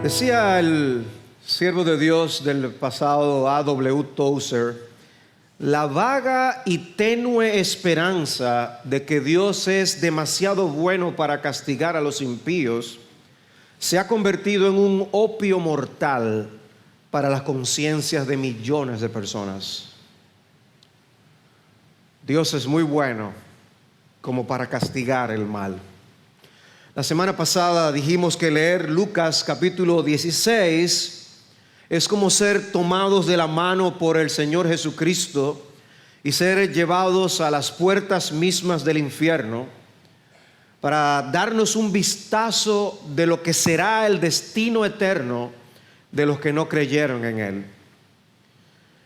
Decía el siervo de Dios del pasado, A.W. Tozer, la vaga y tenue esperanza de que Dios es demasiado bueno para castigar a los impíos se ha convertido en un opio mortal para las conciencias de millones de personas. Dios es muy bueno como para castigar el mal. La semana pasada dijimos que leer Lucas capítulo 16 es como ser tomados de la mano por el Señor Jesucristo y ser llevados a las puertas mismas del infierno para darnos un vistazo de lo que será el destino eterno de los que no creyeron en Él.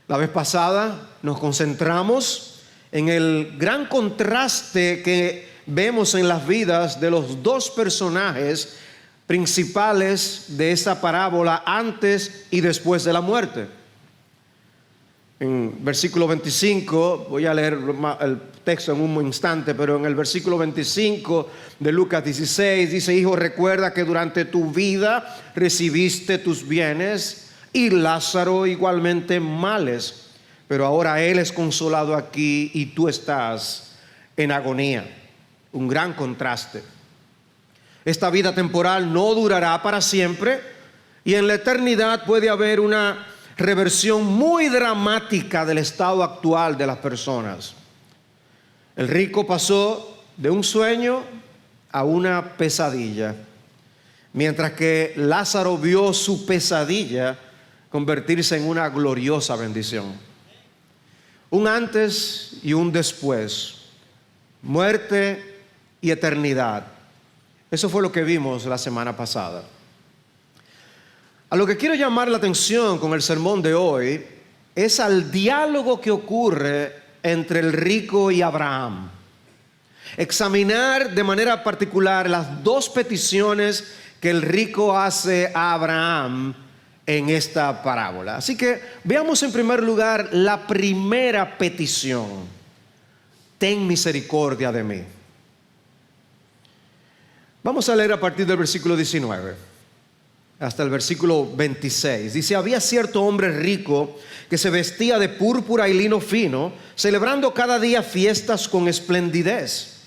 La vez pasada nos concentramos en el gran contraste que vemos en las vidas de los dos personajes principales de esta parábola antes y después de la muerte. En versículo 25, voy a leer el texto en un instante, pero en el versículo 25 de Lucas 16 dice: Hijo, recuerda que durante tu vida recibiste tus bienes y Lázaro igualmente males, pero ahora él es consolado aquí y tú estás en agonía. Un gran contraste. Esta vida temporal no durará para siempre y en la eternidad puede haber una reversión muy dramática del estado actual de las personas. El rico pasó de un sueño a una pesadilla, mientras que Lázaro vio su pesadilla convertirse en una gloriosa bendición. Un antes y un después, muerte y eternidad. Eso fue lo que vimos la semana pasada. A lo que quiero llamar la atención con el sermón de hoy es al diálogo que ocurre entre el rico y Abraham. Examinar de manera particular las dos peticiones que el rico hace a Abraham en esta parábola. Así que veamos en primer lugar la primera petición: ten misericordia de mí. Vamos a leer a partir del versículo 19 hasta el versículo 26. Dice: había cierto hombre rico que se vestía de púrpura y lino fino, celebrando cada día fiestas con esplendidez.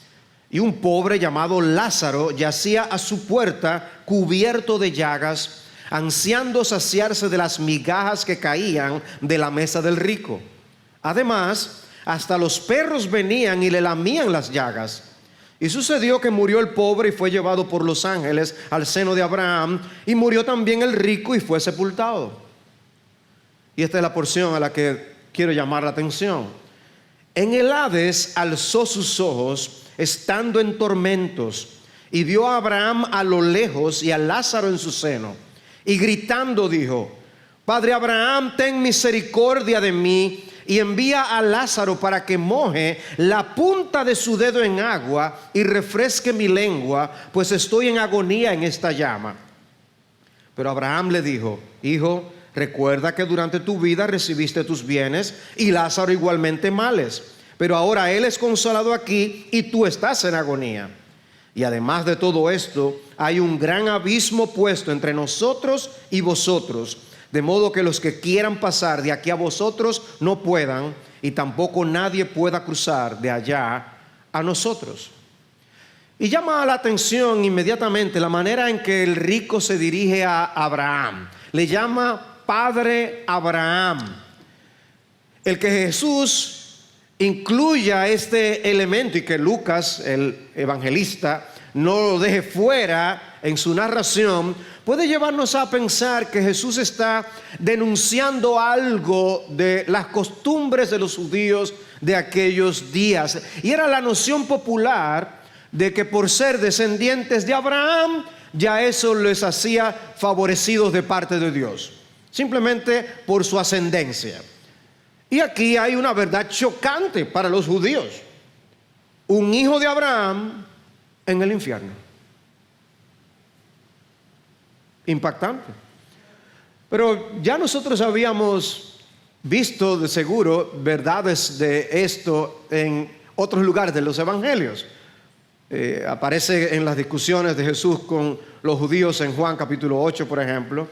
Y un pobre llamado Lázaro yacía a su puerta cubierto de llagas, ansiando saciarse de las migajas que caían de la mesa del rico. Además, hasta los perros venían y le lamían las llagas. Y sucedió que murió el pobre y fue llevado por los ángeles al seno de Abraham, y murió también el rico y fue sepultado. Y esta es la porción a la que quiero llamar la atención. En el Hades alzó sus ojos, estando en tormentos, y vio a Abraham a lo lejos y a Lázaro en su seno. Y gritando dijo: Padre Abraham, ten misericordia de mí, y envía a Lázaro para que moje la punta de su dedo en agua y refresque mi lengua, pues estoy en agonía en esta llama. Pero Abraham le dijo: Hijo, recuerda que durante tu vida recibiste tus bienes y Lázaro igualmente males, pero ahora él es consolado aquí y tú estás en agonía. Y además de todo esto, hay un gran abismo puesto entre nosotros y vosotros, de modo que los que quieran pasar de aquí a vosotros no puedan, y tampoco nadie pueda cruzar de allá a nosotros. Y llama la atención inmediatamente la manera en que el rico se dirige a Abraham. Le llama Padre Abraham. El que Jesús incluya este elemento y que Lucas, el evangelista, no lo deje fuera en su narración, puede llevarnos a pensar que Jesús está denunciando algo de las costumbres de los judíos de aquellos días. Y era la noción popular de que por ser descendientes de Abraham, ya eso les hacía favorecidos de parte de Dios, simplemente por su ascendencia. Y aquí hay una verdad chocante para los judíos: un hijo de Abraham en el infierno. Impactante. Pero ya nosotros habíamos visto de seguro verdades de esto en otros lugares de los evangelios. Aparece en las discusiones de Jesús con los judíos en Juan capítulo 8, por ejemplo.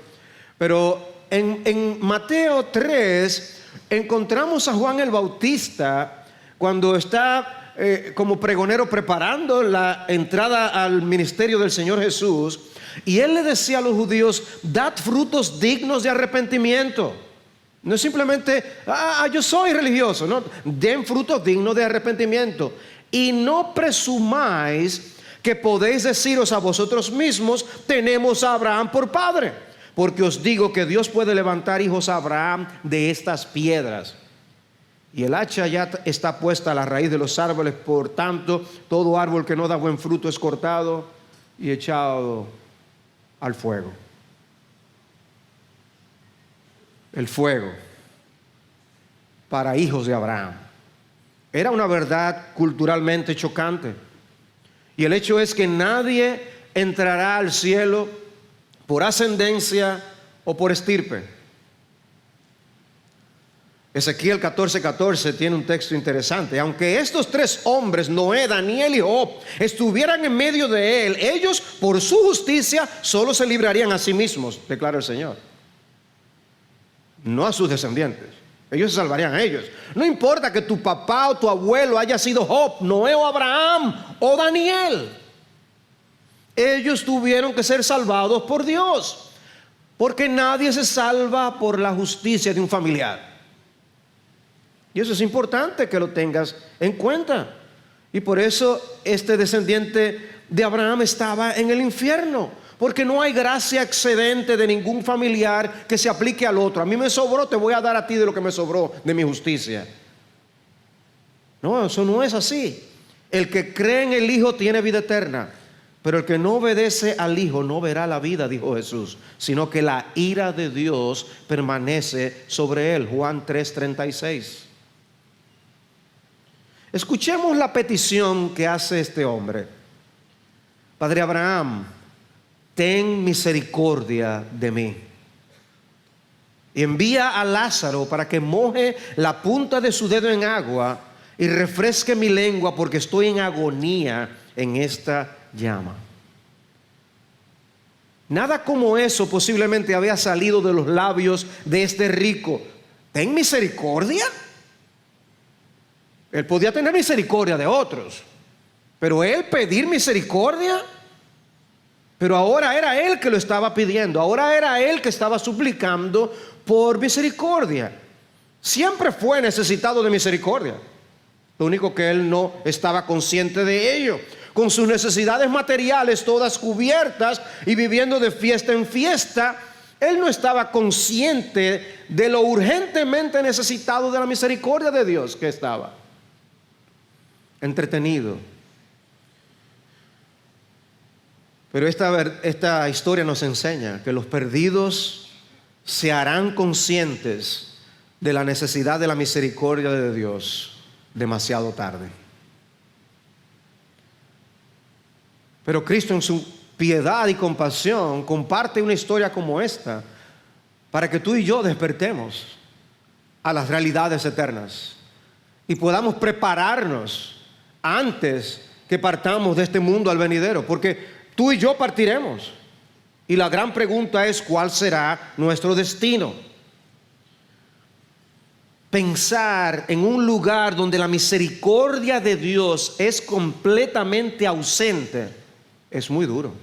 Pero en Mateo 3 encontramos a Juan el Bautista cuando está como pregonero preparando la entrada al ministerio del Señor Jesús. Y él le decía a los judíos: dad frutos dignos de arrepentimiento. No es simplemente, yo soy religioso. No, den frutos dignos de arrepentimiento. Y no presumáis que podéis deciros a vosotros mismos: tenemos a Abraham por padre. Porque os digo que Dios puede levantar hijos a Abraham de estas piedras. Y el hacha ya está puesta a la raíz de los árboles. Por tanto, todo árbol que no da buen fruto es cortado y echado al fuego. El fuego para hijos de Abraham era una verdad culturalmente chocante. Y el hecho es que nadie entrará al cielo por ascendencia o por estirpe. Ezequiel 14:14 tiene un texto interesante. Aunque estos tres hombres, Noé, Daniel y Job, estuvieran en medio de él, ellos por su justicia solo se librarían a sí mismos, declara el Señor, no a sus descendientes. Ellos se salvarían a ellos. No importa que tu papá o tu abuelo haya sido Job, Noé o Abraham o Daniel. Ellos tuvieron que ser salvados por Dios, porque nadie se salva por la justicia de un familiar. Y eso es importante que lo tengas en cuenta. Y por eso este descendiente de Abraham estaba en el infierno, porque no hay gracia excedente de ningún familiar que se aplique al otro. A mí me sobró, te voy a dar a ti de lo que me sobró de mi justicia. No, eso no es así. El que cree en el Hijo tiene vida eterna, pero el que no obedece al Hijo no verá la vida, dijo Jesús, sino que la ira de Dios permanece sobre él. Juan 3:36. Escuchemos la petición que hace este hombre. Padre Abraham, ten misericordia de mí. Y envía a Lázaro para que moje la punta de su dedo en agua y refresque mi lengua, porque estoy en agonía en esta llama. Nada como eso posiblemente había salido de los labios de este rico. ¿Ten misericordia? Él podía tener misericordia de otros, pero él pedir misericordia. Pero ahora era él que lo estaba pidiendo. Ahora era él que estaba suplicando por misericordia. Siempre fue necesitado de misericordia. Lo único que él no estaba consciente de ello. Con sus necesidades materiales todas cubiertas y viviendo de fiesta en fiesta, él no estaba consciente de lo urgentemente necesitado de la misericordia de Dios que estaba. Entretenido. Pero esta historia nos enseña que los perdidos se harán conscientes de la necesidad de la misericordia de Dios demasiado tarde. Pero Cristo, en su piedad y compasión, comparte una historia como esta para que tú y yo despertemos a las realidades eternas y podamos prepararnos antes que partamos de este mundo al venidero, porque tú y yo partiremos. Y la gran pregunta es: ¿cuál será nuestro destino? Pensar en un lugar donde la misericordia de Dios es completamente ausente es muy duro.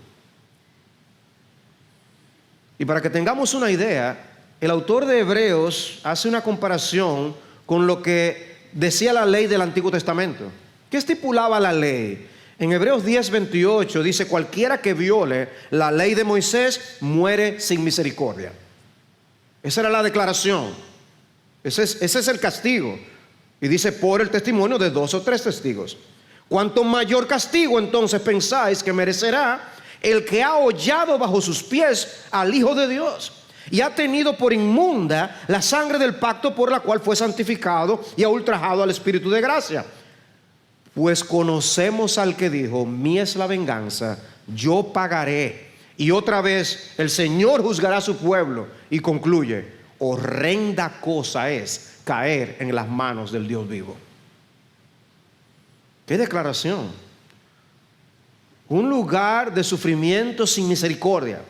Y para que tengamos una idea, el autor de Hebreos hace una comparación con lo que decía la ley del Antiguo Testamento. ¿Qué estipulaba la ley? En Hebreos 10:28 dice: cualquiera que viole la ley de Moisés muere sin misericordia. Esa era la declaración. Ese es el castigo. Y dice: por el testimonio de 2 o 3 testigos. Cuanto mayor castigo entonces pensáis que merecerá el que ha hollado bajo sus pies al Hijo de Dios y ha tenido por inmunda la sangre del pacto por la cual fue santificado y ha ultrajado al Espíritu de gracia. Pues conocemos al que dijo: mí es la venganza, yo pagaré. Y otra vez el Señor juzgará a su pueblo. Y concluye: horrenda cosa es caer en las manos del Dios vivo. ¡Qué declaración! un lugar de sufrimiento sin misericordia.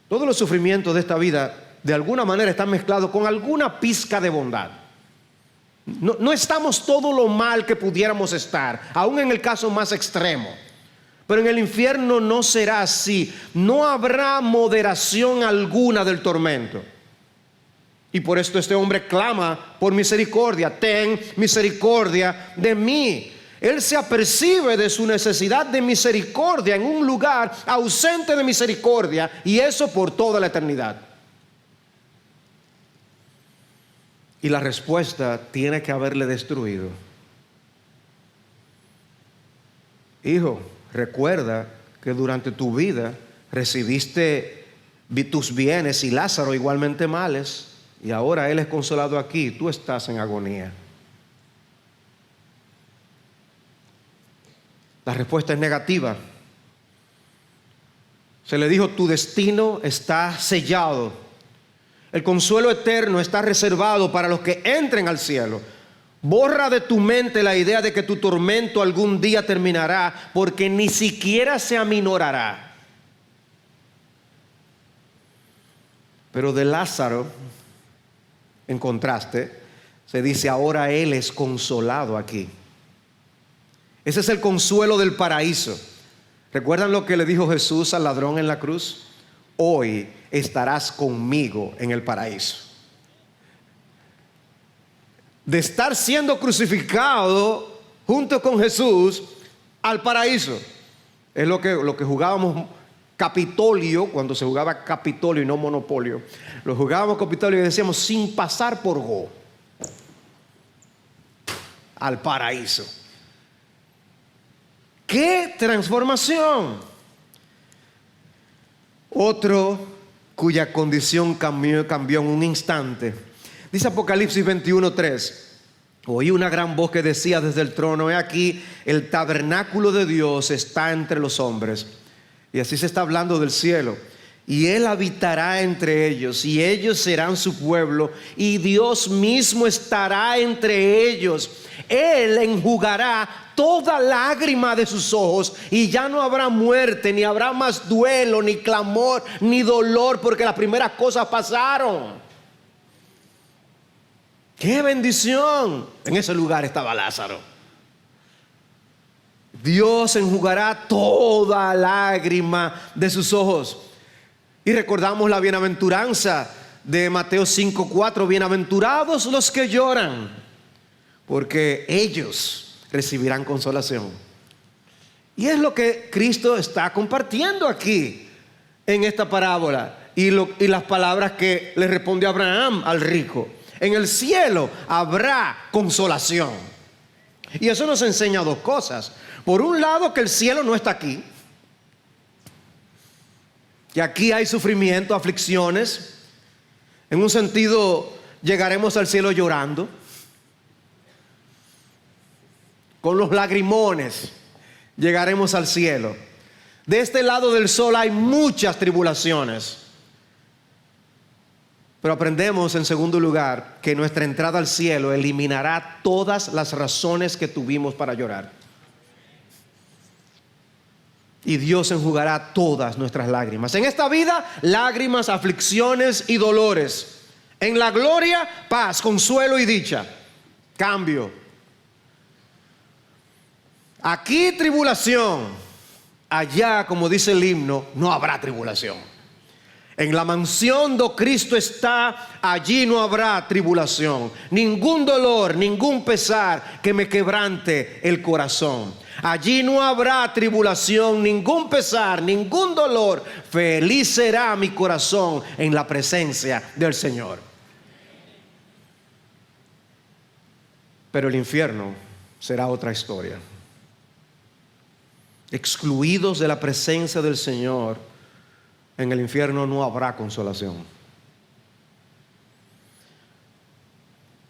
Todos los sufrimientos de esta vida de alguna manera están mezclados con alguna pizca de bondad. No estamos todo lo mal que pudiéramos estar, aún en el caso más extremo. Pero en el infierno no será así. No habrá moderación alguna del tormento. Y por esto este hombre clama por misericordia. Ten misericordia de mí. Él se apercibe de su necesidad de misericordia en un lugar ausente de misericordia, y eso por toda la eternidad. Y la respuesta tiene que haberle destruido. Hijo, recuerda que durante tu vida recibiste tus bienes y Lázaro igualmente males, y ahora él es consolado aquí, tú estás en agonía. La respuesta es negativa. Se le dijo: tu destino está sellado. El consuelo eterno está reservado para los que entren al cielo. Borra de tu mente la idea de que tu tormento algún día terminará, porque ni siquiera se aminorará. Pero de Lázaro, en contraste, se dice: ahora él es consolado aquí. Ese es el consuelo del paraíso. ¿Recuerdan lo que le dijo Jesús al ladrón en la cruz? Hoy estarás conmigo en el paraíso. De estar siendo crucificado junto con Jesús al paraíso. Es lo que jugábamos Capitolio, cuando se jugaba Capitolio y no Monopolio. Lo jugábamos Capitolio y decíamos: sin pasar por go, al paraíso. ¡Qué transformación! Otro cuya condición cambió en un instante. Dice Apocalipsis 21:3: oí una gran voz que decía desde el trono: he aquí, el tabernáculo de Dios está entre los hombres. Y así se está hablando del cielo. Y Él habitará entre ellos, y ellos serán su pueblo, y Dios mismo estará entre ellos. Él enjugará toda lágrima de sus ojos, y ya no habrá muerte, ni habrá más duelo, ni clamor, ni dolor, porque las primeras cosas pasaron. ¡Qué bendición! En ese lugar estaba Lázaro. Dios enjugará toda lágrima de sus ojos. Y recordamos la bienaventuranza de Mateo 5:4: bienaventurados los que lloran, porque ellos recibirán consolación. Y es lo que Cristo está compartiendo aquí en esta parábola, y las palabras que le respondió Abraham al rico: en el cielo habrá consolación. Y eso nos enseña dos cosas. Por un lado, que el cielo no está aquí, que aquí hay sufrimiento, aflicciones. En un sentido, llegaremos al cielo llorando, con los lagrimones llegaremos al cielo. De este lado del sol hay muchas tribulaciones, pero aprendemos en segundo lugar que nuestra entrada al cielo eliminará todas las razones que tuvimos para llorar. Y Dios enjugará todas nuestras lágrimas. En esta vida, lágrimas, aflicciones y dolores. En la gloria, paz, consuelo y dicha. Cambio. Aquí tribulación. Allá, como dice el himno, no habrá tribulación. En la mansión donde Cristo está, allí no habrá tribulación. Ningún dolor, ningún pesar que me quebrante el corazón. Allí no habrá tribulación, ningún pesar, ningún dolor. Feliz será mi corazón en la presencia del Señor. Pero el infierno será otra historia. Excluidos de la presencia del Señor, en el infierno no habrá consolación.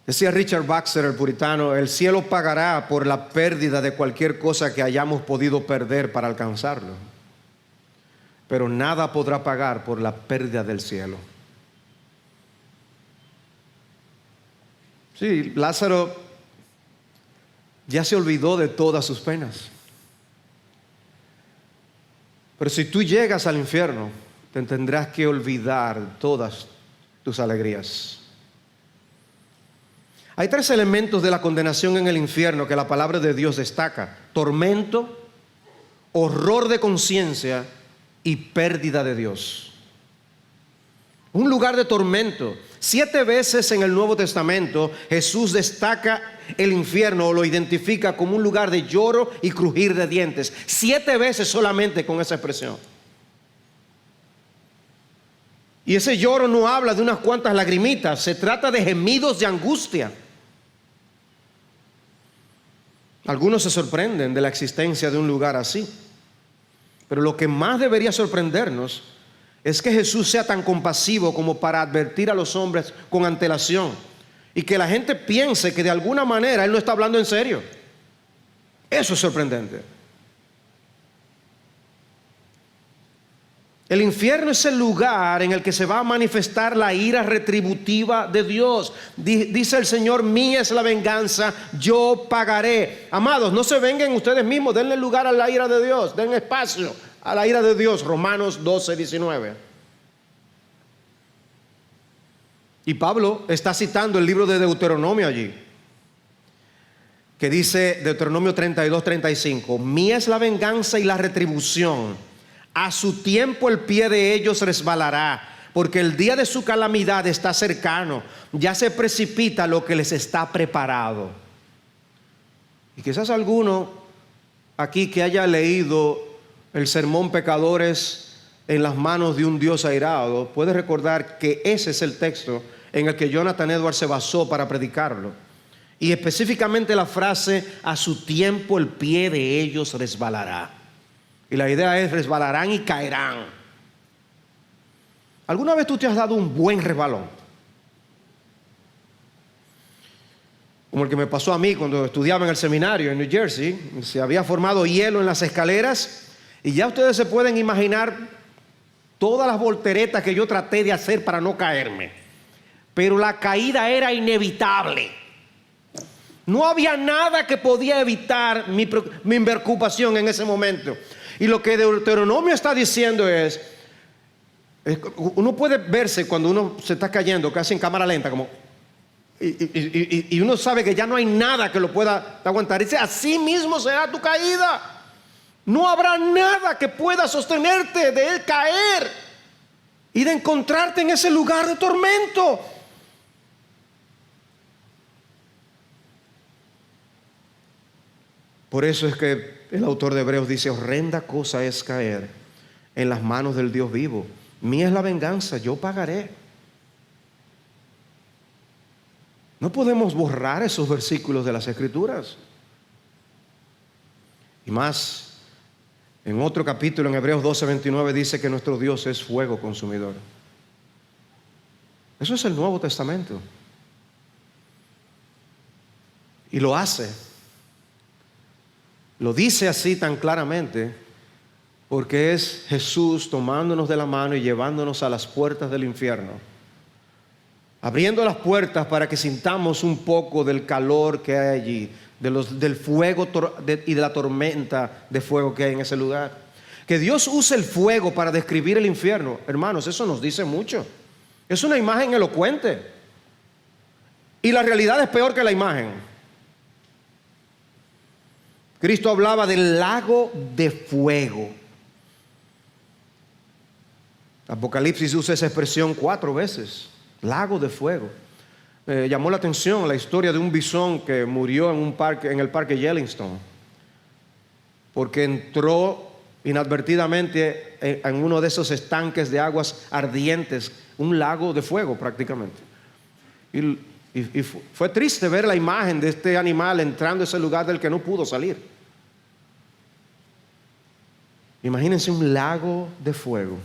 Decía Richard Baxter, el puritano: el cielo pagará por la pérdida de cualquier cosa que hayamos podido perder para alcanzarlo, pero nada podrá pagar por la pérdida del cielo. Sí, Lázaro ya se olvidó de todas sus penas. Pero si tú llegas al infierno, te tendrás que olvidar todas tus alegrías. Hay 3 elementos de la condenación en el infierno que la palabra de Dios destaca: tormento, horror de conciencia y pérdida de Dios. Un lugar de tormento. 7 veces en el Nuevo Testamento Jesús destaca el infierno o lo identifica como un lugar de lloro y crujir de dientes. 7 veces solamente con esa expresión. Y ese lloro no habla de unas cuantas lagrimitas, se trata de gemidos de angustia. Algunos se sorprenden de la existencia de un lugar así, pero lo que más debería sorprendernos es que Jesús sea tan compasivo como para advertir a los hombres con antelación y que la gente piense que de alguna manera Él no está hablando en serio. Eso es sorprendente. El infierno es el lugar en el que se va a manifestar la ira retributiva de Dios. Dice el Señor: mía es la venganza, yo pagaré. Amados, no se vengan ustedes mismos, denle lugar a la ira de Dios, den espacio a la ira de Dios. Romanos 12:19. Y Pablo está citando el libro de Deuteronomio allí, que dice, Deuteronomio 32:35: mía es la venganza y la retribución, a su tiempo el pie de ellos resbalará, porque el día de su calamidad está cercano, ya se precipita lo que les está preparado. Y quizás alguno aquí que haya leído el sermón Pecadores en las manos de un Dios airado puede recordar que ese es el texto en el que Jonathan Edwards se basó para predicarlo, y específicamente la frase: a su tiempo el pie de ellos resbalará. Y la idea es: resbalarán y caerán. ¿Alguna vez tú te has dado un buen resbalón? Como el que me pasó a mí cuando estudiaba en el seminario en New Jersey. Se había formado hielo en las escaleras y ya ustedes se pueden imaginar todas las volteretas que yo traté de hacer para no caerme. Pero la caída era inevitable. No había nada que podía evitar mi preocupación en ese momento. Y lo que Deuteronomio está diciendo es, uno puede verse cuando uno se está cayendo casi en cámara lenta, como, y uno sabe que ya no hay nada que lo pueda aguantar. Dice: así mismo será tu caída. No habrá nada que pueda sostenerte de caer y de encontrarte en ese lugar de tormento. Por eso es que el autor de Hebreos dice: horrenda cosa es caer en las manos del Dios vivo. Mía es la venganza, yo pagaré. No podemos borrar esos versículos de las Escrituras. Y más, en otro capítulo, en Hebreos 12:29, dice que nuestro Dios es fuego consumidor. Eso es el Nuevo Testamento. Y lo hace. Lo dice así tan claramente porque es Jesús tomándonos de la mano y llevándonos a las puertas del infierno, abriendo las puertas para que sintamos un poco del calor que hay allí, del fuego y de la tormenta de fuego que hay en ese lugar. Que Dios use el fuego para describir el infierno, hermanos, eso nos dice mucho. Es una imagen elocuente y la realidad es peor que la imagen. Cristo hablaba del lago de fuego. Apocalipsis usa esa expresión 4 veces, lago de fuego. Llamó la atención la historia de un bisón que murió en el parque Yellowstone, porque entró inadvertidamente en uno de esos estanques de aguas ardientes, un lago de fuego prácticamente. Y fue triste ver la imagen de este animal entrando a ese lugar del que no pudo salir. Imagínense un lago de fuego.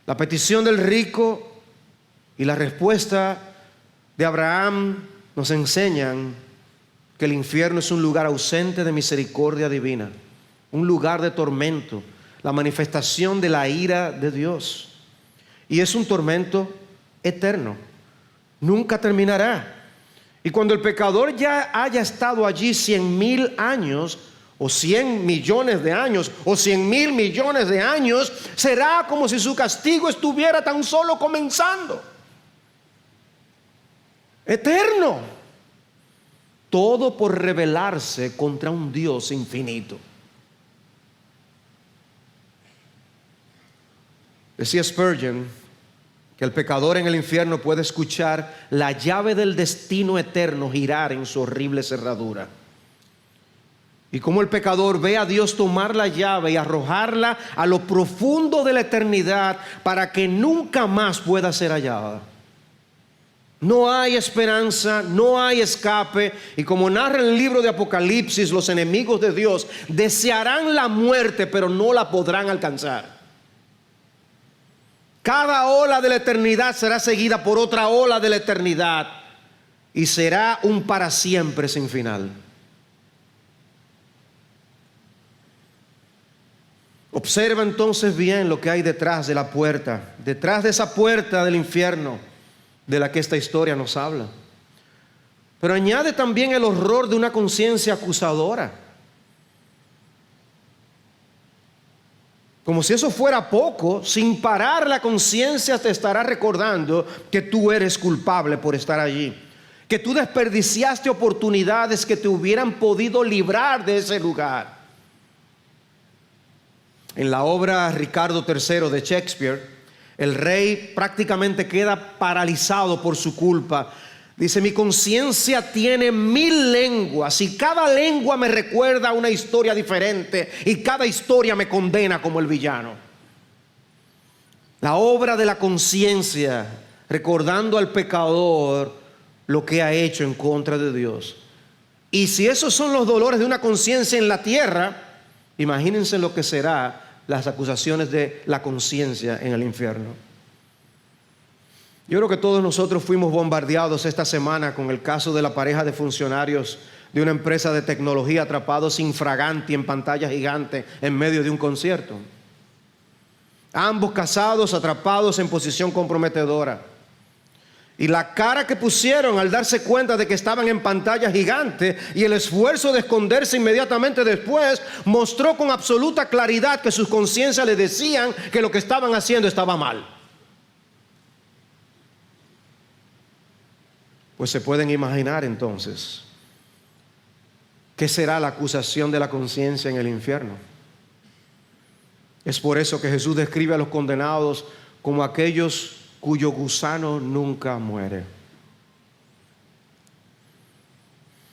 La petición del rico y la respuesta de Abraham nos enseñan que el infierno es un lugar ausente de misericordia divina, un lugar de tormento, la manifestación de la ira de Dios. Y es un tormento eterno, nunca terminará. Y cuando el pecador ya haya estado allí 100,000 años, o 100 millones de años, o 100,000 millones de años, será como si su castigo estuviera tan solo comenzando. Eterno. Todo por rebelarse contra un Dios infinito. Decía Spurgeon que el pecador en el infierno puede escuchar la llave del destino eterno girar en su horrible cerradura. Y como el pecador ve a Dios tomar la llave y arrojarla a lo profundo de la eternidad para que nunca más pueda ser hallada. No hay esperanza, no hay escape. Y como narra el libro de Apocalipsis, los enemigos de Dios desearán la muerte, pero no la podrán alcanzar. Cada ola de la eternidad será seguida por otra ola de la eternidad y será un para siempre sin final. Observa entonces bien lo que hay detrás de la puerta, detrás de esa puerta del infierno de la que esta historia nos habla. Pero añade también el horror de una conciencia acusadora. Como si eso fuera poco, sin parar la conciencia te estará recordando que tú eres culpable por estar allí, que tú desperdiciaste oportunidades que te hubieran podido librar de ese lugar. En la obra Ricardo III de Shakespeare, el rey prácticamente queda paralizado por su culpa. Dice: mi conciencia tiene 1000 lenguas y cada lengua me recuerda una historia diferente y cada historia me condena como el villano. La obra de la conciencia, recordando al pecador lo que ha hecho en contra de Dios. Y si esos son los dolores de una conciencia en la tierra, imagínense lo que será las acusaciones de la conciencia en el infierno. Yo creo que todos nosotros fuimos bombardeados esta semana con el caso de la pareja de funcionarios de una empresa de tecnología atrapados infraganti en pantalla gigante en medio de un concierto. Ambos casados atrapados en posición comprometedora. Y la cara que pusieron al darse cuenta de que estaban en pantalla gigante y el esfuerzo de esconderse inmediatamente después mostró con absoluta claridad que sus conciencias les decían que lo que estaban haciendo estaba mal. Pues se pueden imaginar entonces qué será la acusación de la conciencia en el infierno. Es por eso que Jesús describe a los condenados como aquellos cuyo gusano nunca muere.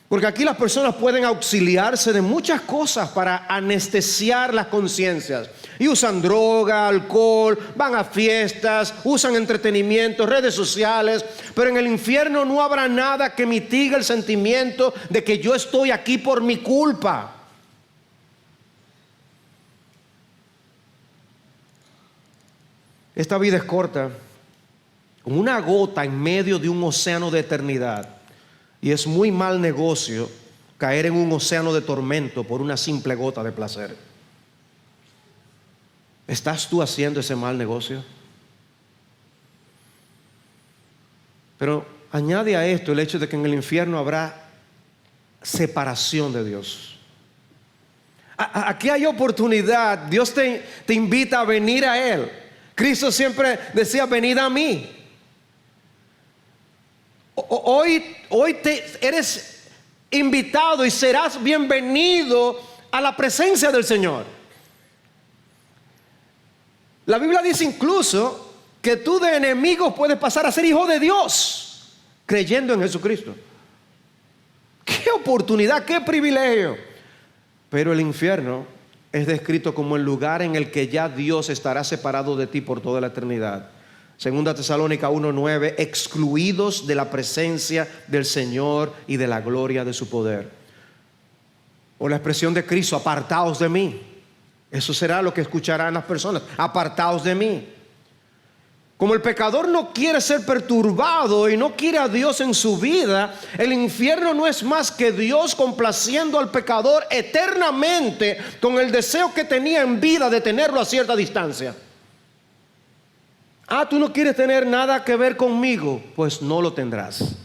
Porque aquí las personas pueden auxiliarse de muchas cosas para anestesiar las conciencias. Y usan droga, alcohol, van a fiestas, usan entretenimiento, redes sociales. Pero en el infierno no habrá nada que mitigue el sentimiento de que yo estoy aquí por mi culpa. Esta vida es corta, como una gota en medio de un océano de eternidad. Y es muy mal negocio caer en un océano de tormento por una simple gota de placer. ¿Estás tú haciendo ese mal negocio? Pero añade a esto el hecho de que en el infierno habrá separación de Dios. Aquí hay oportunidad. Dios te invita a venir a Él. Cristo siempre decía: venid a mí. Hoy eres invitado y serás bienvenido a la presencia del Señor. La Biblia dice incluso que tú de enemigos puedes pasar a ser hijo de Dios creyendo en Jesucristo. ¡Qué oportunidad, qué privilegio! Pero el infierno es descrito como el lugar en el que ya Dios estará separado de ti por toda la eternidad. Segunda Tesalónica 1:9, excluidos de la presencia del Señor y de la gloria de su poder. O la expresión de Cristo: apartaos de mí. Eso será lo que escucharán las personas: apartaos de mí. Como el pecador no quiere ser perturbado y no quiere a Dios en su vida, el infierno no es más que Dios complaciendo al pecador eternamente con el deseo que tenía en vida de tenerlo a cierta distancia. Tú no quieres tener nada que ver conmigo, pues no lo tendrás.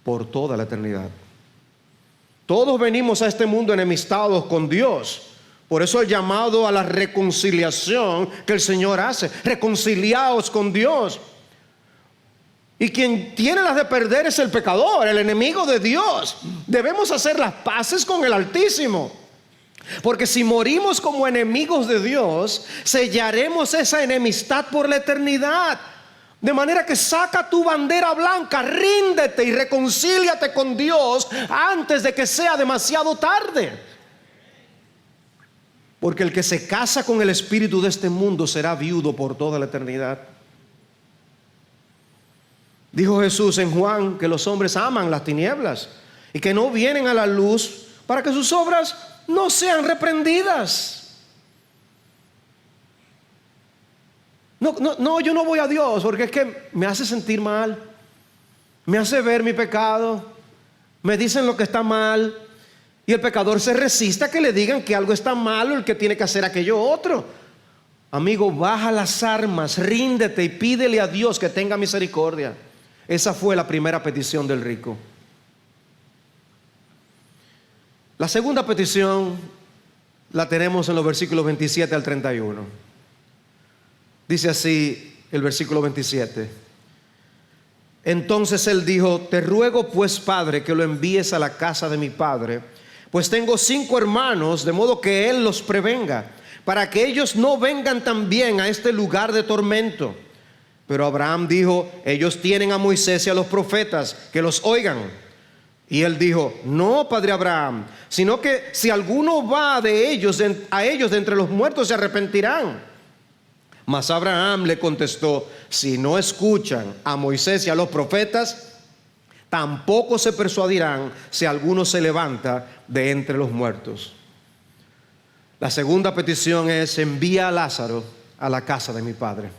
por toda la eternidad. Todos venimos a este mundo enemistados con Dios. Por eso el llamado a la reconciliación que el Señor hace. Reconciliaos con Dios. Y quien tiene las de perder es el pecador, el enemigo de Dios. Debemos hacer las paces con el Altísimo. Porque si morimos como enemigos de Dios, sellaremos esa enemistad por la eternidad. De manera que saca tu bandera blanca, ríndete y reconcíliate con Dios antes de que sea demasiado tarde. Porque el que se casa con el espíritu de este mundo será viudo por toda la eternidad. Dijo Jesús en Juan que los hombres aman las tinieblas y que no vienen a la luz para que sus obras no sean reprendidas. No, yo no voy a Dios porque es que me hace sentir mal, me hace ver mi pecado, me dicen lo que está mal, y el pecador se resiste a que le digan que algo está mal o el que tiene que hacer aquello otro. Amigo, baja las armas, ríndete y pídele a Dios que tenga misericordia. Esa fue la primera petición del rico. La segunda petición la tenemos en los versículos 27 al 31. Dice así el versículo 27. Entonces él dijo: te ruego pues, Padre, que lo envíes a la casa de mi padre, pues tengo 5 hermanos, de modo que él los prevenga, para que ellos no vengan también a este lugar de tormento. Pero Abraham dijo: ellos tienen a Moisés y a los profetas, que los oigan. Y él dijo: no, padre Abraham, sino que si alguno va a ellos de entre los muertos, se arrepentirán. Mas Abraham le contestó: si no escuchan a Moisés y a los profetas, tampoco se persuadirán si alguno se levanta de entre los muertos. La segunda petición es: envía a Lázaro a la casa de mi padre.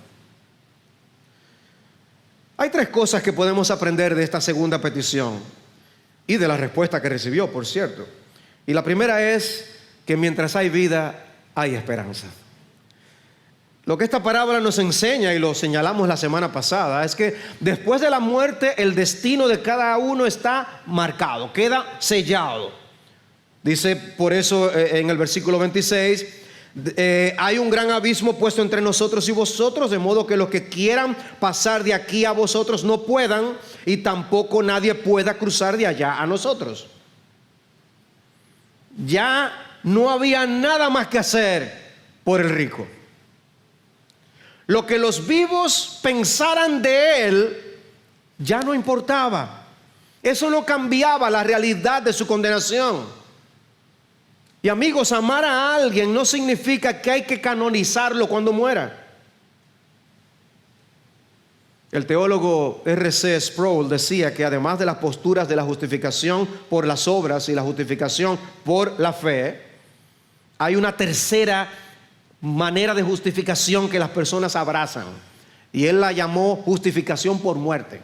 Hay 3 cosas que podemos aprender de esta segunda petición y de la respuesta que recibió, por cierto. Y la primera es que mientras hay vida, hay esperanza. Lo que esta parábola nos enseña, y lo señalamos la semana pasada, es que después de la muerte el destino de cada uno está marcado, queda sellado. Dice por eso en el versículo 26, hay un gran abismo puesto entre nosotros y vosotros, de modo que los que quieran pasar de aquí a vosotros no puedan, y tampoco nadie pueda cruzar de allá a nosotros. Ya no había nada más que hacer por el rico. Lo que los vivos pensaran de él ya no importaba. Eso no cambiaba la realidad de su condenación. Y amigos, amar a alguien no significa que hay que canonizarlo cuando muera. El teólogo R.C. Sproul decía que además de las posturas de la justificación por las obras y la justificación por la fe, hay una tercera manera de justificación que las personas abrazan, y él la llamó justificación por muerte.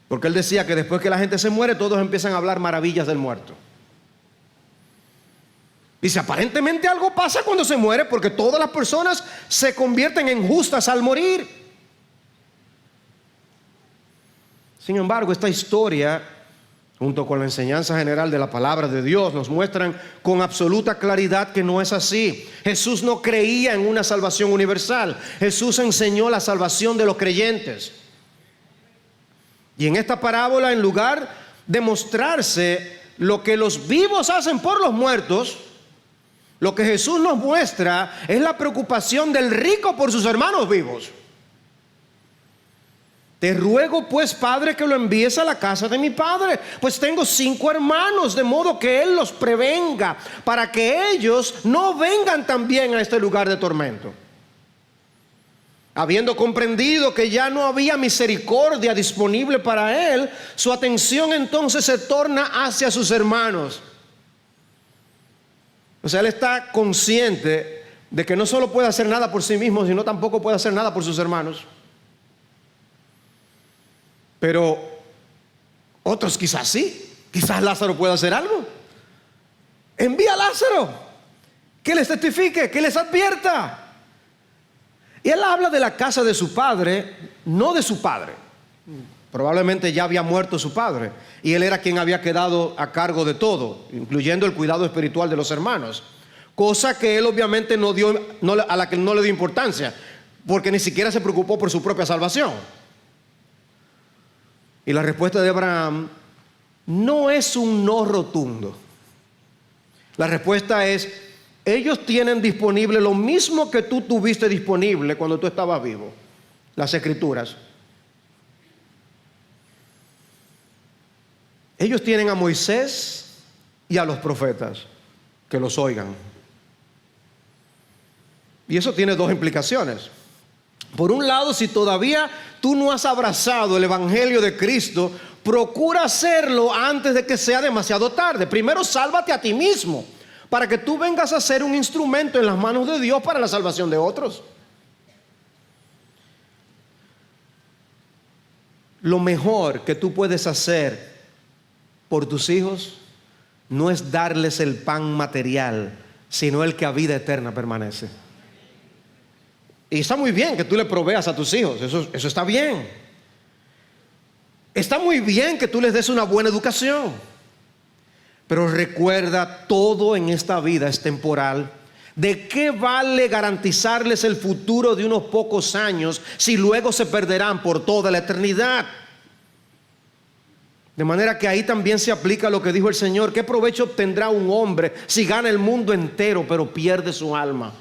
Porque él decía que después que la gente se muere, todos empiezan a hablar maravillas del muerto. Dice: aparentemente algo pasa cuando se muere, porque todas las personas se convierten en justas al morir. Sin embargo, esta historia, junto con la enseñanza general de la palabra de Dios, nos muestran con absoluta claridad que no es así. Jesús no creía en una salvación universal. Jesús enseñó la salvación de los creyentes. Y en esta parábola, en lugar de mostrarse lo que los vivos hacen por los muertos, lo que Jesús nos muestra es la preocupación del rico por sus hermanos vivos. Te ruego pues, Padre, que lo envíes a la casa de mi padre, pues tengo 5 hermanos, de modo que él los prevenga, para que ellos no vengan también a este lugar de tormento. Habiendo comprendido que ya no había misericordia disponible para él, su atención entonces se torna hacia sus hermanos. O sea, él está consciente de que no solo puede hacer nada por sí mismo, sino tampoco puede hacer nada por sus hermanos. Pero otros quizás sí, quizás Lázaro pueda hacer algo. Envía a Lázaro, que les testifique, que les advierta. Y él habla de la casa de su padre, no de su padre. Probablemente ya había muerto su padre y él era quien había quedado a cargo de todo, incluyendo el cuidado espiritual de los hermanos. Cosa que él obviamente a la que no le dio importancia, porque ni siquiera se preocupó por su propia salvación. Y la respuesta de Abraham no es un no rotundo. La respuesta es: ellos tienen disponible lo mismo que tú tuviste disponible cuando tú estabas vivo, las Escrituras. Ellos tienen a Moisés y a los profetas, que los oigan. Y eso tiene dos implicaciones. Por un lado, si todavía tú no has abrazado el Evangelio de Cristo, procura hacerlo antes de que sea demasiado tarde. Primero, sálvate a ti mismo, para que tú vengas a ser un instrumento en las manos de Dios para la salvación de otros. Lo mejor que tú puedes hacer por tus hijos no es darles el pan material, sino el que a vida eterna permanece. Y está muy bien que tú le proveas a tus hijos, eso está bien. Está muy bien que tú les des una buena educación. Pero recuerda, todo en esta vida es temporal. ¿De qué vale garantizarles el futuro de unos pocos años si luego se perderán por toda la eternidad? De manera que ahí también se aplica lo que dijo el Señor: ¿qué provecho obtendrá un hombre si gana el mundo entero pero pierde su alma?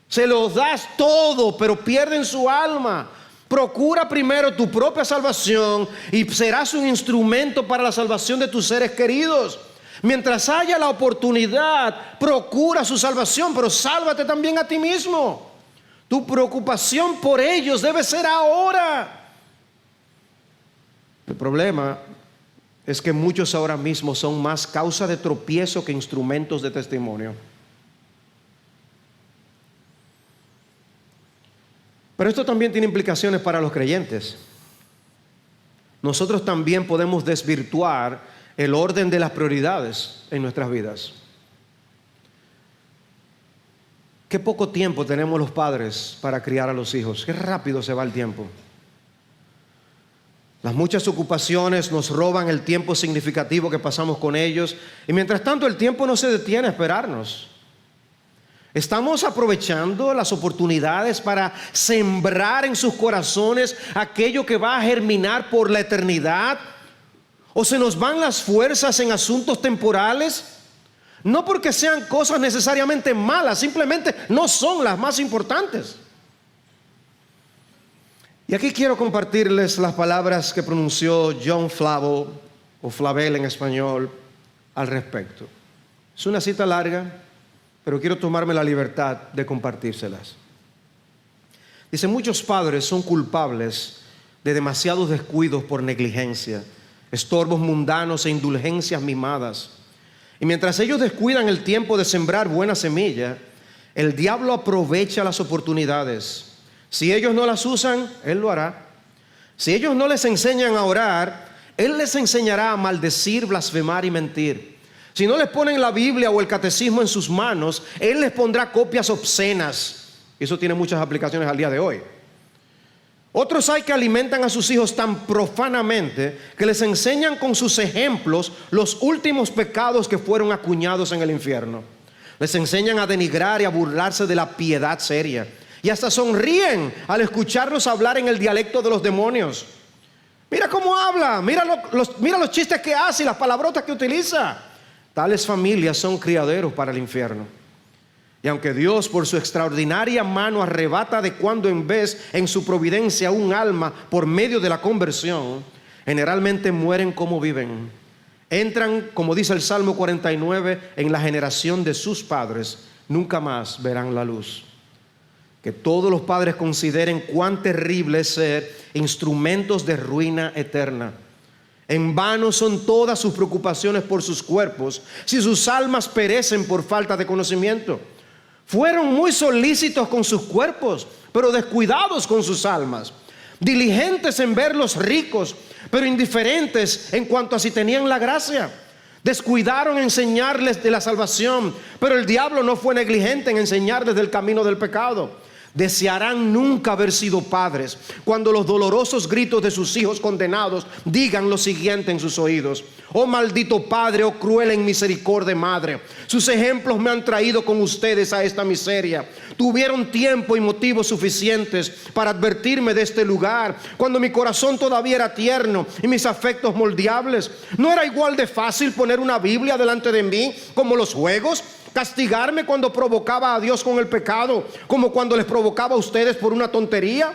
Se los das todo pero pierden su alma. Procura primero tu propia salvación y serás un instrumento para la salvación de tus seres queridos. Mientras haya la oportunidad, procura su salvación, pero sálvate también a ti mismo. Tu preocupación por ellos debe ser ahora. El problema es que muchos ahora mismo son más causa de tropiezo que instrumentos de testimonio. Pero esto también tiene implicaciones para los creyentes. Nosotros también podemos desvirtuar el orden de las prioridades en nuestras vidas. Qué poco tiempo tenemos los padres para criar a los hijos. Qué rápido se va el tiempo. Las muchas ocupaciones nos roban el tiempo significativo que pasamos con ellos, y mientras tanto el tiempo no se detiene a esperarnos. ¿Estamos aprovechando las oportunidades para sembrar en sus corazones aquello que va a germinar por la eternidad? ¿O se nos van las fuerzas en asuntos temporales? No porque sean cosas necesariamente malas, simplemente no son las más importantes. Y aquí quiero compartirles las palabras que pronunció John Flavel, o Flavel en español, al respecto. Es una cita larga, pero quiero tomarme la libertad de compartírselas. Dice: muchos padres son culpables de demasiados descuidos por negligencia, estorbos mundanos e indulgencias mimadas. Y mientras ellos descuidan el tiempo de sembrar buena semilla, el diablo aprovecha las oportunidades. Si ellos no las usan, él lo hará. Si ellos no les enseñan a orar, él les enseñará a maldecir, blasfemar y mentir. Si no les ponen la Biblia o el catecismo en sus manos, él les pondrá copias obscenas. Eso tiene muchas aplicaciones al día de hoy. Otros hay que alimentan a sus hijos tan profanamente que les enseñan con sus ejemplos los últimos pecados que fueron acuñados en el infierno. Les enseñan a denigrar y a burlarse de la piedad seria. Y hasta sonríen al escucharlos hablar en el dialecto de los demonios. Mira cómo habla, mira los chistes que hace y las palabrotas que utiliza. Tales familias son criaderos para el infierno. Y aunque Dios por su extraordinaria mano arrebata de cuando en vez en su providencia un alma por medio de la conversión, generalmente mueren como viven. Entran, como dice el Salmo 49, en la generación de sus padres, nunca más verán la luz. Que todos los padres consideren cuán terrible es ser instrumentos de ruina eterna. En vano son todas sus preocupaciones por sus cuerpos, si sus almas perecen por falta de conocimiento. Fueron muy solícitos con sus cuerpos, pero descuidados con sus almas. Diligentes en verlos ricos, pero indiferentes en cuanto a si tenían la gracia. Descuidaron enseñarles de la salvación, pero el diablo no fue negligente en enseñarles del camino del pecado. Desearán nunca haber sido padres cuando los dolorosos gritos de sus hijos condenados digan lo siguiente en sus oídos: oh maldito padre, oh cruel en misericordia madre, sus ejemplos me han traído con ustedes a esta miseria. Tuvieron tiempo y motivos suficientes para advertirme de este lugar cuando mi corazón todavía era tierno y mis afectos moldeables. ¿No era igual de fácil poner una Biblia delante de mí como los juegos? ¿Castigarme cuando provocaba a Dios con el pecado, como cuando les provocaba a ustedes por una tontería?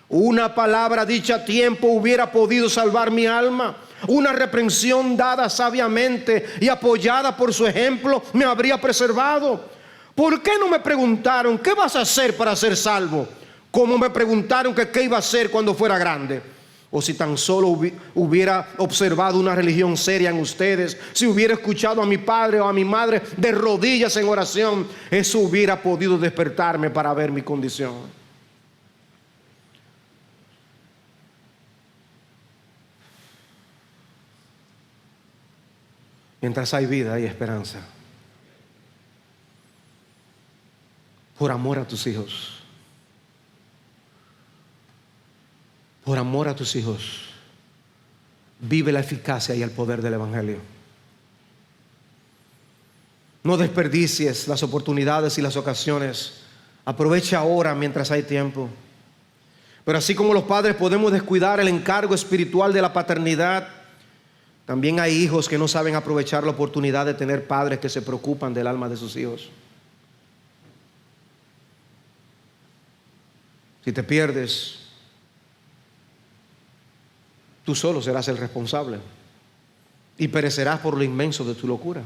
Una palabra dicha a tiempo hubiera podido salvar mi alma. Una reprensión dada sabiamente y apoyada por su ejemplo me habría preservado. ¿Por qué no me preguntaron qué vas a hacer para ser salvo? Como me preguntaron que qué iba a hacer cuando fuera grande. O si tan solo hubiera observado una religión seria en ustedes, si hubiera escuchado a mi padre o a mi madre de rodillas en oración, eso hubiera podido despertarme para ver mi condición. Mientras hay vida, hay esperanza. Por amor a tus hijos. Por amor a tus hijos, vive la eficacia y el poder del Evangelio. No desperdicies las oportunidades y las ocasiones. Aprovecha ahora mientras hay tiempo. Pero así como los padres podemos descuidar el encargo espiritual de la paternidad, también hay hijos que no saben aprovechar la oportunidad de tener padres que se preocupan del alma de sus hijos. Si te pierdes, tú solo serás el responsable y perecerás por lo inmenso de tu locura.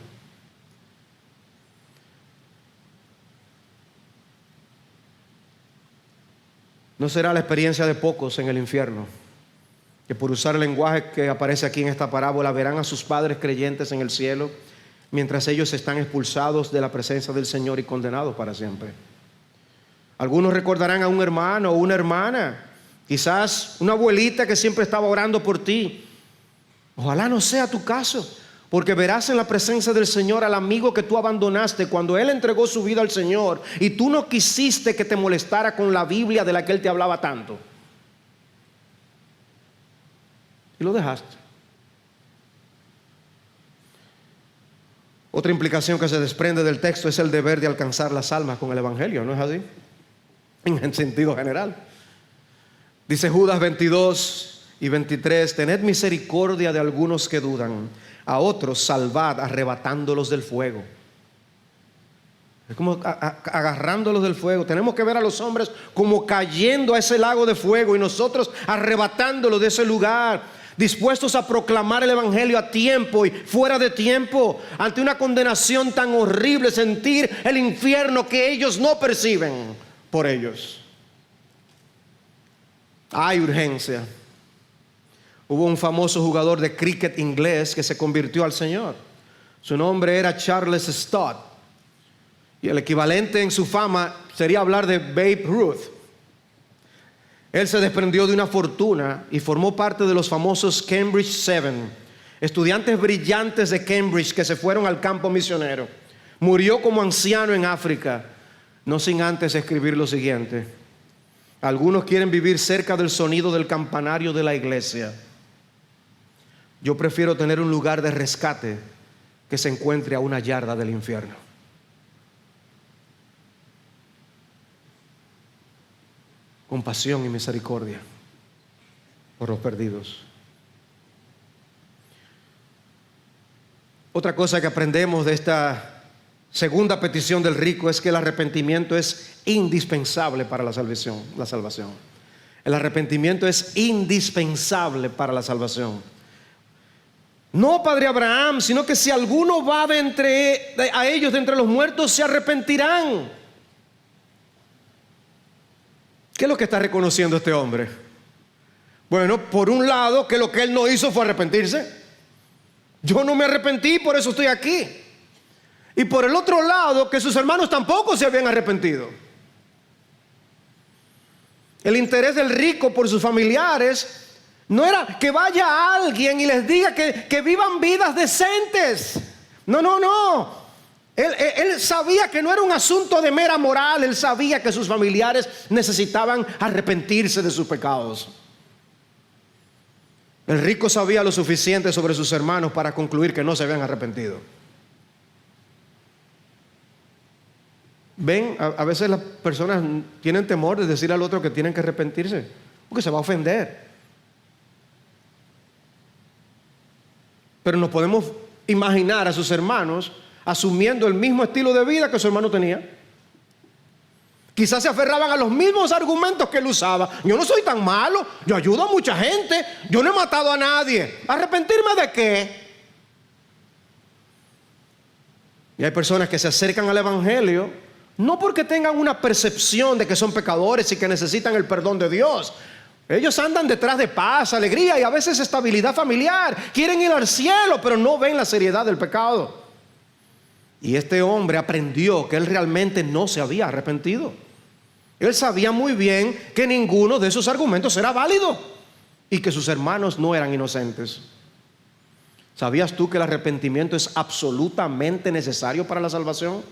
No será la experiencia de pocos en el infierno, que por usar el lenguaje que aparece aquí en esta parábola, verán a sus padres creyentes en el cielo, mientras ellos están expulsados de la presencia del Señor y condenados para siempre. Algunos recordarán a un hermano o una hermana, quizás una abuelita que siempre estaba orando por ti. Ojalá no sea tu caso, porque verás en la presencia del Señor al amigo que tú abandonaste cuando Él entregó su vida al Señor y tú no quisiste que te molestara con la Biblia de la que Él te hablaba tanto. Y lo dejaste. Otra implicación que se desprende del texto es el deber de alcanzar las almas con el Evangelio, ¿no es así? En sentido general. Dice Judas 22 y 23, tened misericordia de algunos que dudan, a otros salvad arrebatándolos del fuego. Es como agarrándolos del fuego. Tenemos que ver a los hombres como cayendo a ese lago de fuego y nosotros arrebatándolos de ese lugar, dispuestos a proclamar el Evangelio a tiempo y fuera de tiempo, ante una condenación tan horrible, sentir el infierno que ellos no perciben por ellos. Hay urgencia. Hubo un famoso jugador de cricket inglés que se convirtió al Señor. Su nombre era Charles Stott. Y el equivalente en su fama sería hablar de Babe Ruth. Él se desprendió de una fortuna y formó parte de los famosos Cambridge Seven, estudiantes brillantes de Cambridge que se fueron al campo misionero. Murió como anciano en África, no sin antes escribir lo siguiente: algunos quieren vivir cerca del sonido del campanario de la iglesia. Yo prefiero tener un lugar de rescate que se encuentre a una yarda del infierno. Compasión y misericordia por los perdidos. Otra cosa que aprendemos de esta segunda petición del rico es que el arrepentimiento es indispensable para la salvación. El arrepentimiento es indispensable para la salvación. No, Padre Abraham, sino que si alguno va a ellos de entre los muertos, se arrepentirán. ¿Qué es lo que está reconociendo este hombre? Bueno, por un lado, que lo que él no hizo fue arrepentirse. Yo no me arrepentí, por eso estoy aquí. Y por el otro lado, que sus hermanos tampoco se habían arrepentido. El interés del rico por sus familiares no era que vaya alguien y les diga que vivan vidas decentes. No. Él sabía que no era un asunto de mera moral. Él sabía que sus familiares necesitaban arrepentirse de sus pecados. El rico sabía lo suficiente sobre sus hermanos para concluir que no se habían arrepentido. Ven, a veces las personas tienen temor de decir al otro que tienen que arrepentirse, porque se va a ofender. Pero nos podemos imaginar a sus hermanos asumiendo el mismo estilo de vida que su hermano tenía. Quizás se aferraban a los mismos argumentos que él usaba. Yo no soy tan malo, yo ayudo a mucha gente, yo no he matado a nadie. ¿Arrepentirme de qué? Y hay personas que se acercan al evangelio no porque tengan una percepción de que son pecadores y que necesitan el perdón de Dios. Ellos andan detrás de paz, alegría y a veces estabilidad familiar. Quieren ir al cielo, pero no ven la seriedad del pecado. Y este hombre aprendió que él realmente no se había arrepentido. Él sabía muy bien que ninguno de esos argumentos era válido y que sus hermanos no eran inocentes. ¿Sabías tú que el arrepentimiento es absolutamente necesario para la salvación?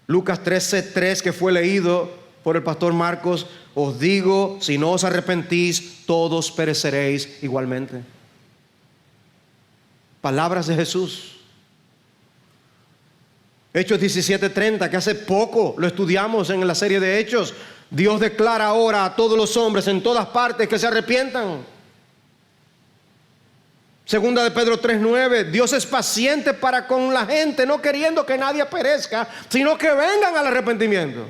Lucas 13:3, que fue leído por el pastor Marcos: os digo, si no os arrepentís, todos pereceréis igualmente. Palabras de Jesús. Hechos 17:30, que hace poco lo estudiamos en la serie de Hechos. Dios declara ahora a todos los hombres en todas partes que se arrepientan. Segunda de Pedro 3:9, Dios es paciente para con la gente, no queriendo que nadie perezca, sino que vengan al arrepentimiento.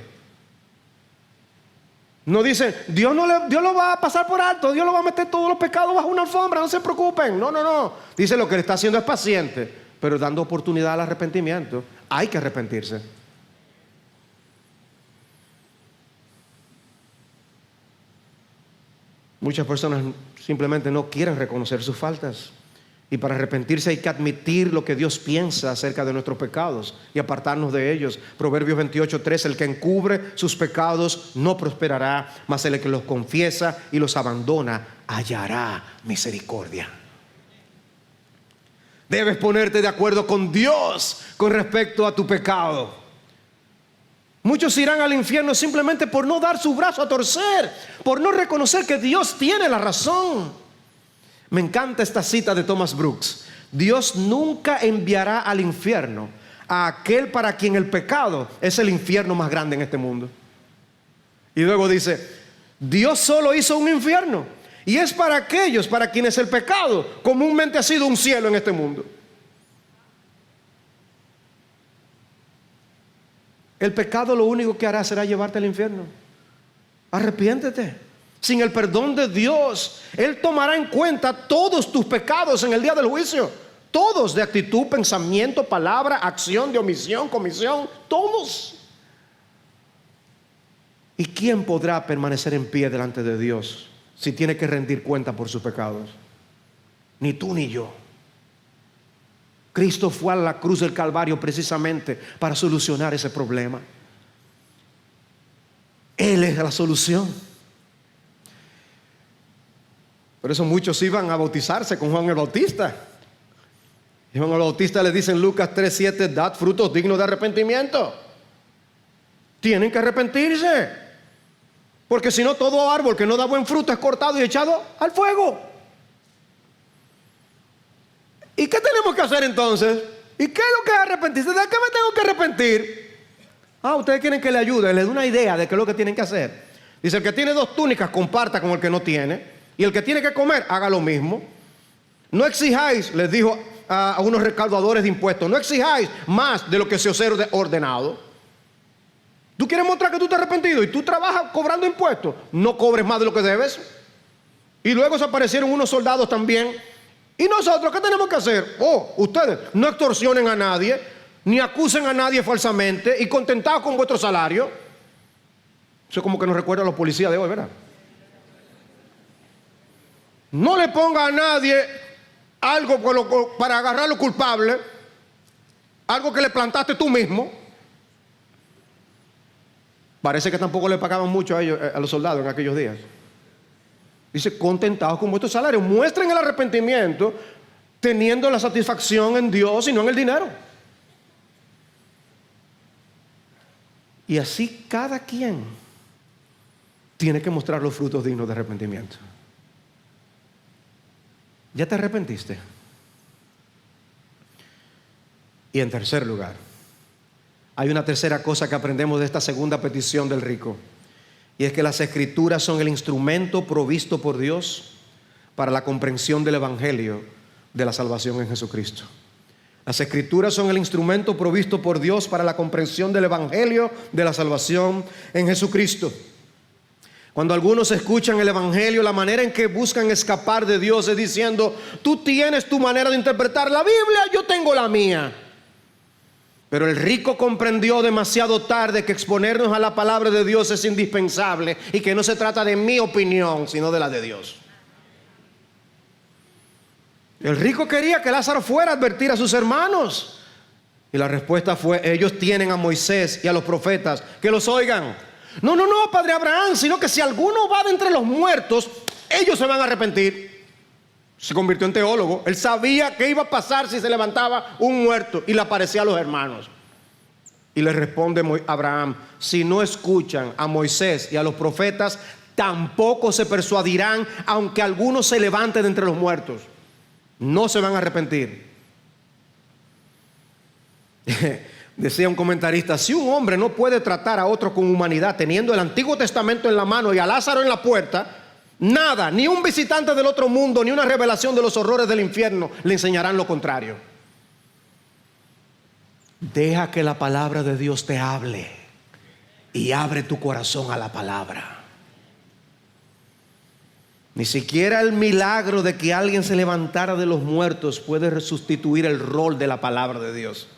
No dice, Dios lo va a pasar por alto, Dios lo va a meter todos los pecados bajo una alfombra, no se preocupen. No. Dice, lo que le está haciendo es paciente, pero dando oportunidad al arrepentimiento. Hay que arrepentirse. Muchas personas simplemente no quieren reconocer sus faltas. Y para arrepentirse hay que admitir lo que Dios piensa acerca de nuestros pecados y apartarnos de ellos. Proverbios 28:3, el que encubre sus pecados no prosperará, mas el que los confiesa y los abandona hallará misericordia. Debes ponerte de acuerdo con Dios con respecto a tu pecado. Muchos irán al infierno simplemente por no dar su brazo a torcer, por no reconocer que Dios tiene la razón. Me encanta esta cita de Thomas Brooks: Dios nunca enviará al infierno a aquel para quien el pecado es el infierno más grande en este mundo. Y luego dice, Dios solo hizo un infierno y es para aquellos para quienes el pecado comúnmente ha sido un cielo en este mundo. El pecado lo único que hará será llevarte al infierno. Arrepiéntete. Sin el perdón de Dios, Él tomará en cuenta todos tus pecados en el día del juicio. Todos, de actitud, pensamiento, palabra, acción, de omisión, comisión, todos. ¿Y quién podrá permanecer en pie delante de Dios si tiene que rendir cuenta por sus pecados? Ni tú ni yo. Cristo fue a la cruz del Calvario precisamente para solucionar ese problema. Él es la solución. Por eso muchos iban a bautizarse con Juan el Bautista. Y Juan el Bautista le dice en Lucas 3:7, dad frutos dignos de arrepentimiento. Tienen que arrepentirse, porque si no, todo árbol que no da buen fruto es cortado y echado al fuego. ¿Y qué tenemos que hacer entonces? ¿Y qué es lo que es arrepentirse? ¿De qué me tengo que arrepentir? Ustedes quieren que le ayude, les dé una idea de qué es lo que tienen que hacer. Dice, el que tiene 2 túnicas comparta con el que no tiene, y el que tiene que comer haga lo mismo. No exijáis, les dijo a unos recaudadores de impuestos, no exijáis más de lo que se os es ordenado. Tú quieres mostrar que tú te has arrepentido y tú trabajas cobrando impuestos, no cobres más de lo que debes. Y luego se aparecieron unos soldados también. ¿Y nosotros qué tenemos que hacer? Ustedes no extorsionen a nadie, ni acusen a nadie falsamente, y contentados con vuestro salario. Eso como que nos recuerda a los policías de hoy, ¿verdad? No le ponga a nadie algo para agarrar lo culpable, algo que le plantaste tú mismo. Parece que tampoco le pagaban mucho a ellos, a los soldados en aquellos días. Dice, contentados con vuestro salario. Muestren el arrepentimiento teniendo la satisfacción en Dios y no en el dinero. Y así cada quien tiene que mostrar los frutos dignos de arrepentimiento. ¿Ya te arrepentiste? Y en tercer lugar, hay una tercera cosa que aprendemos de esta segunda petición del rico, y es que las Escrituras son el instrumento provisto por Dios para la comprensión del Evangelio de la salvación en Jesucristo. Las Escrituras son el instrumento provisto por Dios para la comprensión del Evangelio de la salvación en Jesucristo. Cuando algunos escuchan el Evangelio, la manera en que buscan escapar de Dios es diciendo: tú tienes tu manera de interpretar la Biblia, yo tengo la mía. Pero el rico comprendió demasiado tarde que exponernos a la palabra de Dios es indispensable y que no se trata de mi opinión, sino de la de Dios. El rico quería que Lázaro fuera a advertir a sus hermanos, y la respuesta fue: ellos tienen a Moisés y a los profetas, que los oigan. No, padre Abraham, sino que si alguno va de entre los muertos, ellos se van a arrepentir. Se convirtió en teólogo. Él sabía qué iba a pasar si se levantaba un muerto y le aparecía a los hermanos. Y le responde Abraham: si no escuchan a Moisés y a los profetas, tampoco se persuadirán, aunque algunos se levanten de entre los muertos. No se van a arrepentir. Decía un comentarista: si un hombre no puede tratar a otro con humanidad teniendo el Antiguo Testamento en la mano y a Lázaro en la puerta, nada, ni un visitante del otro mundo, ni una revelación de los horrores del infierno le enseñarán lo contrario. Deja que la palabra de Dios te hable y abre tu corazón a la palabra. Ni siquiera el milagro de que alguien se levantara de los muertos puede sustituir el rol de la palabra de Dios.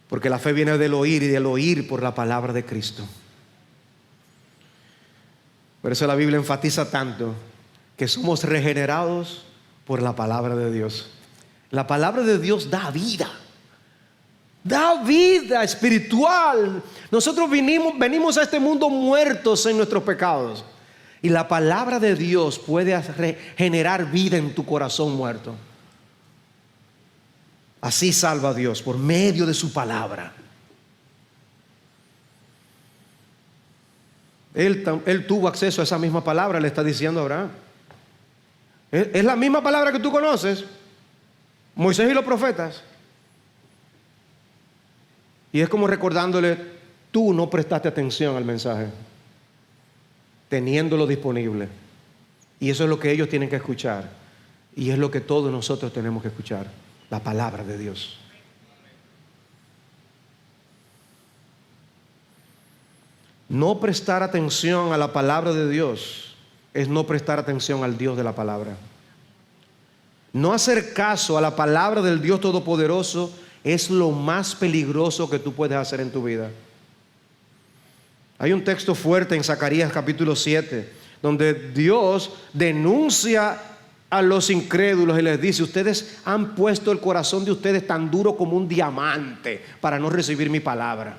Porque la fe viene del oír, y del oír por la palabra de Cristo. Por eso la Biblia enfatiza tanto que somos regenerados por la palabra de Dios. La palabra de Dios da vida espiritual. Nosotros venimos a este mundo muertos en nuestros pecados, y la palabra de Dios puede generar vida en tu corazón muerto. Así salva a Dios, por medio de su palabra. Él tuvo acceso a esa misma palabra, le está diciendo a Abraham. Es la misma palabra que tú conoces, Moisés y los profetas. Y es como recordándole: tú no prestaste atención al mensaje, teniéndolo disponible. Y eso es lo que ellos tienen que escuchar, y es lo que todos nosotros tenemos que escuchar: la palabra de Dios. No prestar atención a la palabra de Dios es no prestar atención al Dios de la palabra. No hacer caso a la palabra del Dios Todopoderoso es lo más peligroso que tú puedes hacer en tu vida. Hay un texto fuerte en Zacarías capítulo 7, donde Dios denuncia a los incrédulos y les dice: ustedes han puesto el corazón de ustedes tan duro como un diamante para no recibir mi palabra.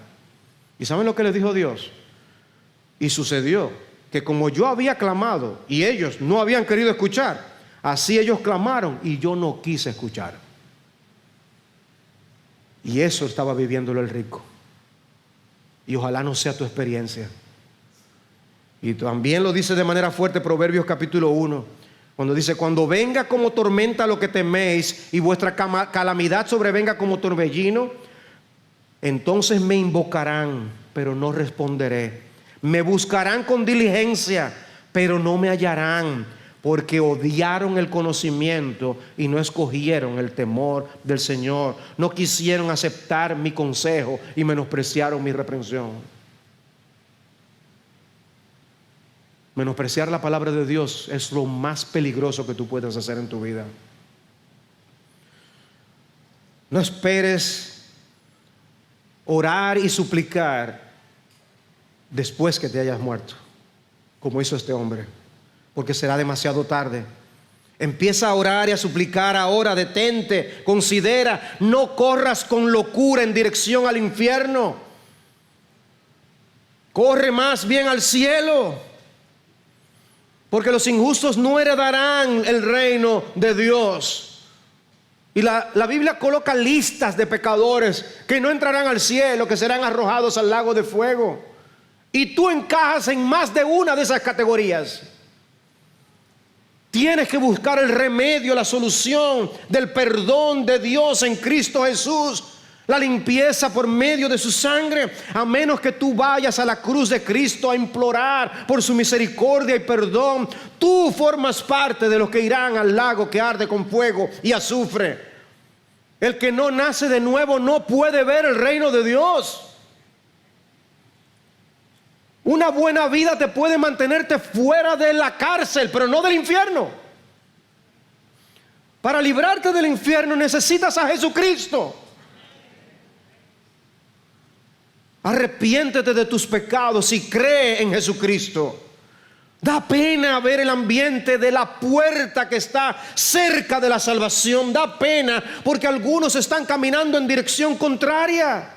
¿Y saben lo que les dijo Dios? Y sucedió que como yo había clamado y ellos no habían querido escuchar, así ellos clamaron y yo no quise escuchar. Y eso estaba viviéndolo el rico. Y ojalá no sea tu experiencia. Y también lo dice de manera fuerte Proverbios capítulo 1, cuando dice: cuando venga como tormenta lo que teméis y vuestra calamidad sobrevenga como torbellino, entonces me invocarán, pero no responderé. Me buscarán con diligencia, pero no me hallarán, porque odiaron el conocimiento y no escogieron el temor del Señor. No quisieron aceptar mi consejo y menospreciaron mi reprensión. Menospreciar la palabra de Dios es lo más peligroso que tú puedes hacer en tu vida. No esperes orar y suplicar después que te hayas muerto, como hizo este hombre, porque será demasiado tarde. Empieza a orar y a suplicar ahora. Detente, considera, no corras con locura en dirección al infierno. Corre más bien al cielo, porque los injustos no heredarán el reino de Dios. Y la Biblia coloca listas de pecadores que no entrarán al cielo, que serán arrojados al lago de fuego. Y tú encajas en más de una de esas categorías. Tienes que buscar el remedio, la solución del perdón de Dios en Cristo Jesús. La limpieza por medio de su sangre. A menos que tú vayas a la cruz de Cristo a implorar por su misericordia y perdón, tú formas parte de los que irán al lago que arde con fuego y azufre. El que no nace de nuevo no puede ver el reino de Dios. Una buena vida te puede mantenerte fuera de la cárcel, pero no del infierno. Para librarte del infierno necesitas a Jesucristo. Arrepiéntete de tus pecados y cree en Jesucristo. Da pena ver el ambiente de la puerta que está cerca de la salvación. Da pena porque algunos están caminando en dirección contraria.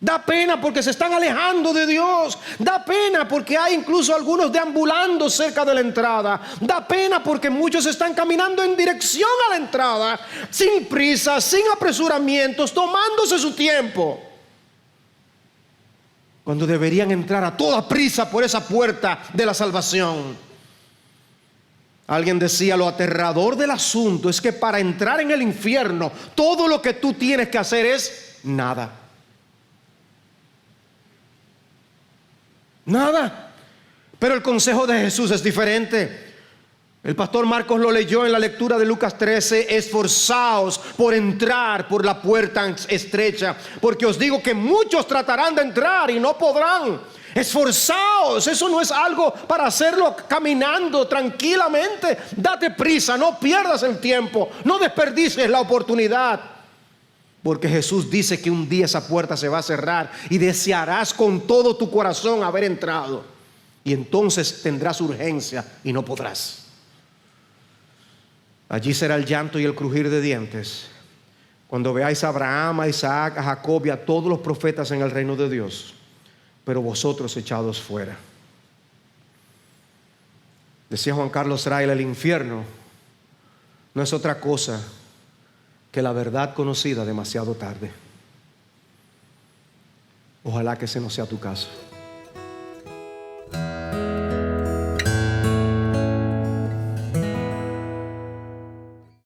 Da pena porque se están alejando de Dios. Da pena porque hay incluso algunos deambulando cerca de la entrada. Da pena porque muchos están caminando en dirección a la entrada, sin prisa, sin apresuramientos, tomándose su tiempo, cuando deberían entrar a toda prisa por esa puerta de la salvación. Alguien decía, lo aterrador del asunto es que para entrar en el infierno, todo lo que tú tienes que hacer es nada. Nada. Pero el consejo de Jesús es diferente. El pastor Marcos lo leyó en la lectura de Lucas 13. Esforzaos por entrar por la puerta estrecha, porque os digo que muchos tratarán de entrar y no podrán. Esforzaos. Eso no es algo para hacerlo caminando tranquilamente. Date prisa, no pierdas el tiempo, no desperdicies la oportunidad. Porque Jesús dice que un día esa puerta se va a cerrar y desearás con todo tu corazón haber entrado. Y entonces tendrás urgencia y no podrás. Allí será el llanto y el crujir de dientes cuando veáis a Abraham, a Isaac, a Jacob y a todos los profetas en el reino de Dios, pero vosotros echados fuera. Decía Juan Carlos Rail, el infierno no es otra cosa que la verdad conocida demasiado tarde. Ojalá que ese no sea tu caso.